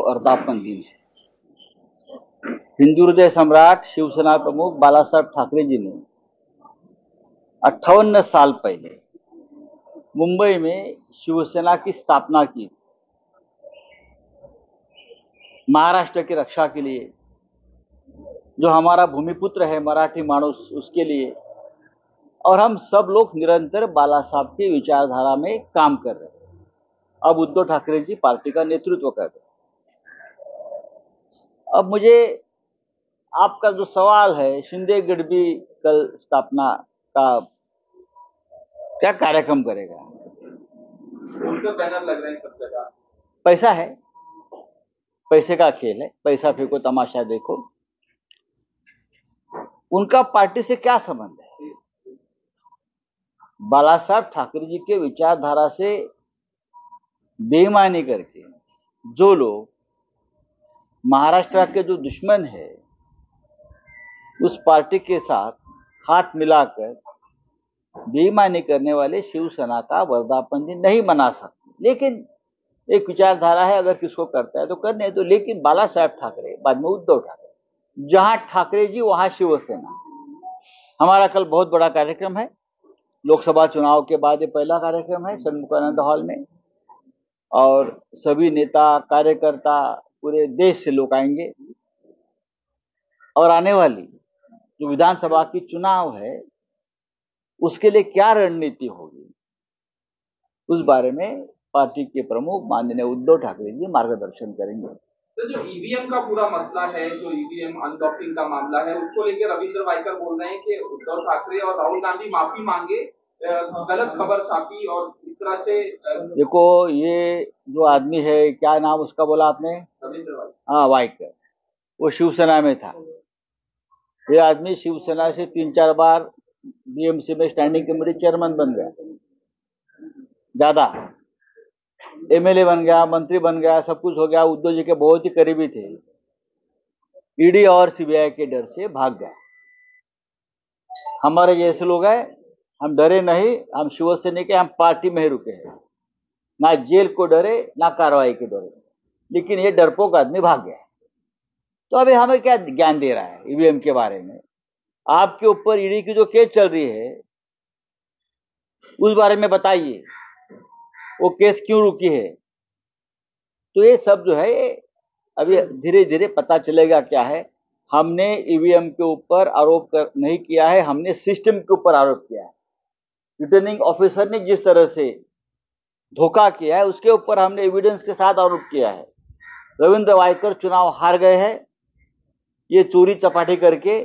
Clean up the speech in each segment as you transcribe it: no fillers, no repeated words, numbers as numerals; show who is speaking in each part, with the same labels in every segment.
Speaker 1: वर्धापन दिन है। हिंदू हृदय सम्राट शिवसेना प्रमुख बालासाहेब ठाकरे जी ने 58 साल पहले मुंबई में शिवसेना की स्थापना की। महाराष्ट्र की रक्षा के लिए, जो हमारा भूमिपुत्र है मराठी मानुस, उसके लिए। और हम सब लोग निरंतर बाला साहब की विचारधारा में काम कर रहे हैं। अब उद्धव ठाकरे जी पार्टी का नेतृत्व कर रहे हैं। अब मुझे आपका जो सवाल है, शिंदे गढ़ भी कल स्थापना का क्या कार्यक्रम करेगा?
Speaker 2: उनका बैनर लग रहे हैं सब जगह।
Speaker 1: पैसा है, पैसे का खेल है, पैसा फेंको तमाशा देखो। उनका पार्टी से क्या संबंध है? बाला साहब ठाकरे जी के विचारधारा से बेईमानी करके जो लोग महाराष्ट्र के जो दुश्मन है, उस पार्टी के साथ हाथ मिलाकर बेईमानी करने वाले शिवसेना का वर्धापन दिन नहीं मना सकते। लेकिन एक विचारधारा है, अगर किसको करता है तो करने दो। लेकिन बाला साहब ठाकरे, बाद में उद्धव ठाकरे, जहां ठाकरे जी वहां शिवसेना। हमारा कल बहुत बड़ा कार्यक्रम है, लोकसभा चुनाव के बाद ये पहला कार्यक्रम है षणमुखानंद हॉल में, और सभी नेता कार्यकर्ता पूरे देश से लोग आएंगे। और आने वाली जो विधानसभा की चुनाव है, उसके लिए क्या रणनीति होगी, उस बारे में पार्टी के प्रमुख माननीय उद्धव ठाकरे जी मार्गदर्शन करेंगे।
Speaker 2: तो जो ईवीएम का पूरा मसला है, जो ईवीएम अनलॉकिंग का मामला है, उसको लेकर रविंद्र वाइकर बोल रहे हैं कि उद्धव ठाकरे और राहुल गांधी माफी मांगे, गलत खबर छापी और इस तरह से।
Speaker 1: देखो, ये जो आदमी है, क्या नाम उसका बोला आपने?
Speaker 2: रविंद्र वाइकर।
Speaker 1: हाँ, वाइकर। वो शिवसेना में था। ये आदमी शिवसेना से 3-4 बार बीएमसी में स्टैंडिंग कमेटी चेयरमैन बन गया, ज्यादा एमएलए बन गया, मंत्री बन गया, सब कुछ हो गया। उद्धव जी के बहुत ही करीबी थे। ईडी और सीबीआई के डर से भाग गया। हमारे जैसे लोग हैं, हम डरे नहीं, हम शिवसेना के, हम पार्टी में ही रुके हैं। ना जेल को डरे, ना कार्रवाई के डरे। लेकिन ये डरपोक आदमी भाग गया। तो अभी हमें क्या ज्ञान दे रहा है ईवीएम के बारे में? आपके ऊपर ईडी की जो केस चल रही है, उस बारे में बताइए, वो केस क्यों रुकी है? तो ये सब जो है, अभी धीरे धीरे पता चलेगा क्या है। हमने ईवीएम के ऊपर आरोप नहीं किया है, हमने सिस्टम के ऊपर आरोप किया है। रिटर्निंग ऑफिसर ने जिस तरह से धोखा किया है, उसके ऊपर हमने एविडेंस के साथ आरोप किया है। रविंद्र वाइकर चुनाव हार गए हैं। ये चोरी चपाटी करके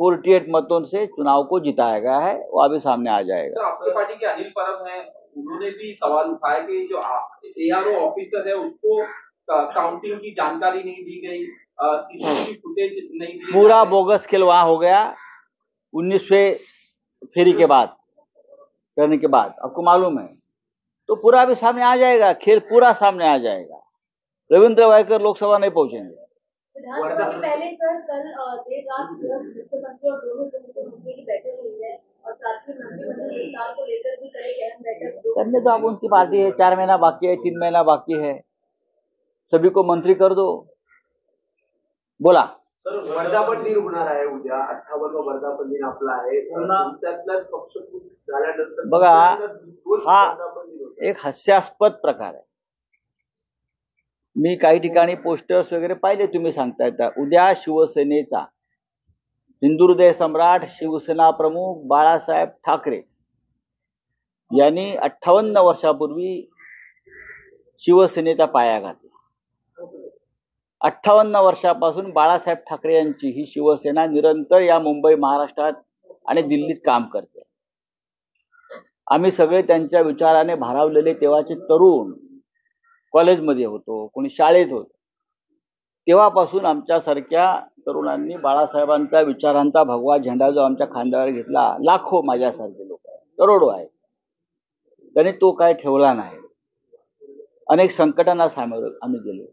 Speaker 1: 48 मतों से चुनाव को जिताया गया है, वो अभी सामने आ जाएगा।
Speaker 2: तो आपकी पार्टी के अनिल परब हैं, उन्होंने भी सवाल उठाया कि जो एआरओ ऑफिसर है उसको काउंटिंग की जानकारी नहीं दी गई, सीसीटीवी फुटेज नहीं दी।
Speaker 1: पूरा बोगस खेल वहां हो गया 19वें फेरी के बाद, करने के बाद, आपको मालूम है। तो पूरा भी सामने आ जाएगा, खेल पूरा सामने आ जाएगा। रविंद्र वाइकर लोकसभा नहीं पहुंचेंगे।
Speaker 3: पहले सर, कल देर रात मुख्यमंत्री और दोनों मुख्यमंत्री की बैठक हुई है और साथ ही मंत्रिमंडल विस्तार को लेकर भी कल एक अहम बैठक।
Speaker 1: करने दो, अब उनकी पार्टी है, 4 महीना बाकी है, 3 महीना बाकी है, सभी को मंत्री कर दो। बोला
Speaker 4: सर, वर्धापन दिन होणार आहे उद्या, 58वा वर्धापन दिन आपला आहे. त्यातलाच पक्ष झाल्यानंतर
Speaker 1: बघा, हा एक हास्यास्पद प्रकार आहे। मी काही ठिकाणी पोस्टर्स वगैरे पाहिले, तुम्ही सांगता येता। उद्या शिवसेनेचा हिंदू हृदय सम्राट शिवसेना प्रमुख बाळासाहेब ठाकरे यांनी 58 वर्षापूर्वी शिवसेनेचा पाया घातला। 58 वर्षापासून बाळासाहेब ठाकरे यांची ही शिवसेना निरंतर या मुंबई, महाराष्ट्रात आणि दिल्लीत काम करते। आम्ही सगळे त्यांच्या विचाराने भारावलेले तेव्हाचे तरुण कॉलेजमध्ये होतो, कोणी शाळेत होतो, तेव्हापासून आमच्यासारख्या तरुणांनी बाळासाहेबांच्या विचारांचा भगवा झेंडा जो आमच्या खांद्यावर घेतला, लाखो माझ्यासारखे लोक आहेत, करोडो आहेत, त्यांनी तो काय ठेवला नाही। अनेक संकटांना सामोरे आम्ही गेलो।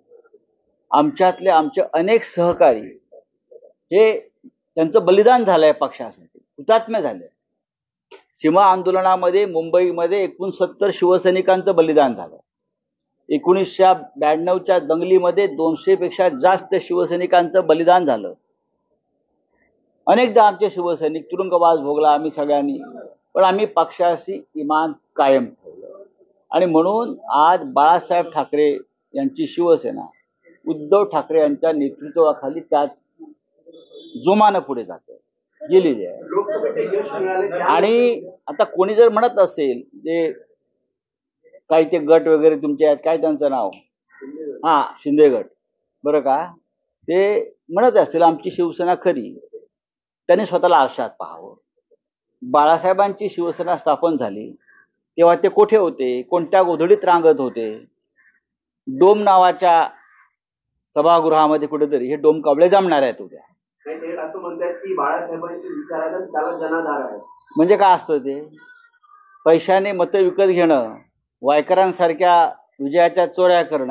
Speaker 1: आमच्यातले आमचे अनेक सहकारी हे त्यांचं बलिदान झालंय पक्षासाठी, हुतात्मे झाले। सीमा आंदोलनामध्ये मुंबईमध्ये 69 शिवसैनिकांचं बलिदान झालं। 1992च्या दंगलीमध्ये 200पेक्षा जास्त शिवसैनिकांचं बलिदान झालं. अनेकदा आमचे शिवसैनिक तुरुंगवास भोगला आम्ही सगळ्यांनी, पण आम्ही पक्षाशी इमान कायम ठेवलं. आणि म्हणून आज बाळासाहेब ठाकरे यांची शिवसेना उद्धव ठाकरे यांच्या नेतृत्वाखाली त्याच जोमानं पुढे जाते, गेलेली आहे.
Speaker 4: लोकसभेचे यश मिळाले
Speaker 1: आणि आता कोणी जर म्हणत असेल ते काही ते गट वगैरे तुमचे आहेत, काय त्यांचं नाव, हा शिंदे गट, बरं का, ते म्हणत असतील आमची शिवसेना खरी, त्यांनी स्वतःला आरशात पाहावं. बाळासाहेबांची शिवसेना स्थापन झाली तेव्हा ते कुठे होते, कोणत्या गोधडीत रांगत होते? डोम नावाच्या सभागृहामध्ये कुठेतरी. हे डोम कावळे जमणार आहेत उद्या.
Speaker 4: नाही, ते असं म्हणतात की बाळासाहेबांची विचारानं त्याला जनाधार आहे.
Speaker 1: म्हणजे काय असतं ते? पैशाने मतं विकत घेणं, वायकरांसारख्या विजयाच्या चोऱ्या करणं.